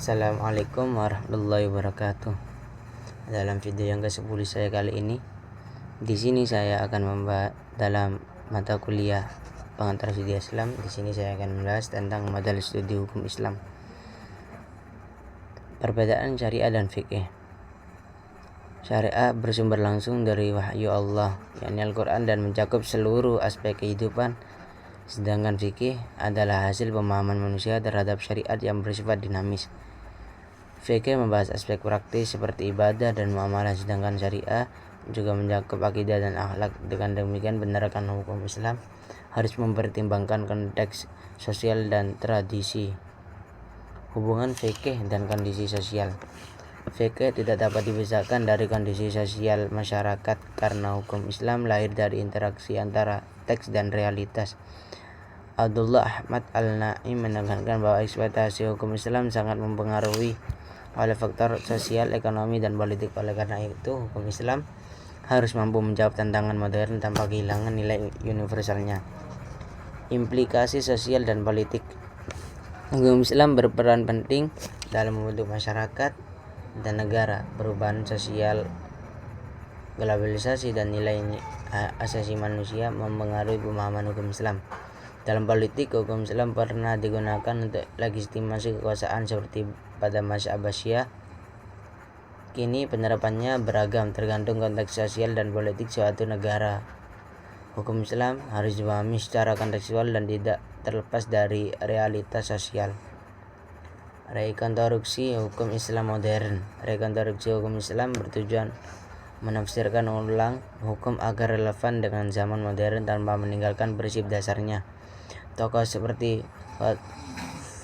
Assalamualaikum warahmatullahi wabarakatuh. Dalam video yang ke-10 saya kali ini, di sini saya akan membahas dalam mata kuliah pengantar studi Islam. Di sini saya akan membahas tentang modal studi hukum Islam. Perbedaan syariah dan fikih. Syariah bersumber langsung dari wahyu Allah, yakni Al-Quran, dan mencakup seluruh aspek kehidupan. Sedangkan fikih adalah hasil pemahaman manusia terhadap syariat yang bersifat dinamis. Fikih membahas aspek praktis seperti ibadah dan muamalah, sedangkan syariah juga mencakup akidah dan akhlak. Dengan demikian, penerapkan hukum Islam harus mempertimbangkan konteks sosial dan tradisi. Hubungan fikih dan kondisi sosial. Fikih tidak dapat dipisahkan dari kondisi sosial masyarakat karena hukum Islam lahir dari interaksi antara teks dan realitas. Abdullah Ahmad Al-Naim menekankan bahwa ekspektasi hukum Islam sangat mempengaruhi oleh faktor sosial, ekonomi, dan politik. Oleh karena itu, hukum Islam harus mampu menjawab tantangan modern tanpa kehilangan nilai universalnya. Implikasi sosial dan politik. Hukum Islam berperan penting dalam membentuk masyarakat dan negara. Perubahan sosial, globalisasi, dan nilai asasi manusia mempengaruhi pemahaman hukum Islam. Dalam politik, hukum Islam pernah digunakan untuk legitimasi kekuasaan seperti pada masa Abbasiyah. Kini penerapannya beragam tergantung konteks sosial dan politik suatu negara. Hukum Islam harus dipahami secara kontekstual dan tidak terlepas dari realitas sosial. Rekonstruksi hukum Islam modern. Rekonstruksi hukum Islam bertujuan menafsirkan ulang hukum agar relevan dengan zaman modern tanpa meninggalkan prinsip dasarnya. Tokoh seperti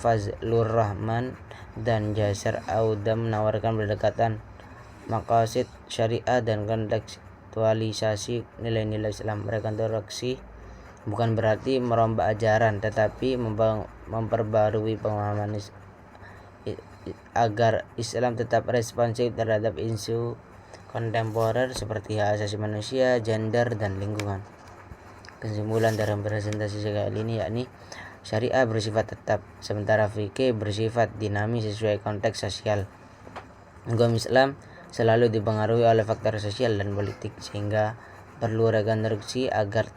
Fazlur Rahman dan Jasar Audam menawarkan pendekatan maqasid syariah dan kontekstualisasi nilai-nilai Islam. Rekonstruksi bukan berarti merombak ajaran, tetapi memperbarui pemahaman agar Islam tetap responsif terhadap isu kontemporer seperti hak asasi manusia, gender, dan lingkungan. Kesimpulan dalam presentasi saya kali ini yakni syariah bersifat tetap, sementara fikih bersifat dinamis sesuai konteks sosial. Hukum Islam selalu dipengaruhi oleh faktor sosial dan politik, sehingga perlu rekonstruksi agar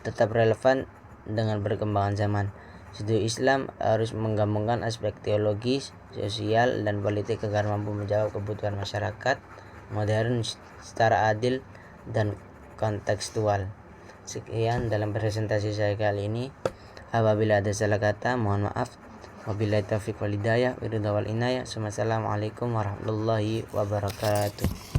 tetap relevan dengan perkembangan zaman. Studi Islam harus menggabungkan aspek teologis, sosial, dan politik agar mampu menjawab kebutuhan masyarakat modern secara adil dan kontekstual. Sekian dalam presentasi saya kali ini. Apabila ada salah kata, mohon maaf. Wabillahi taufiq wal hidayah. Assalamualaikum warahmatullahi wabarakatuh.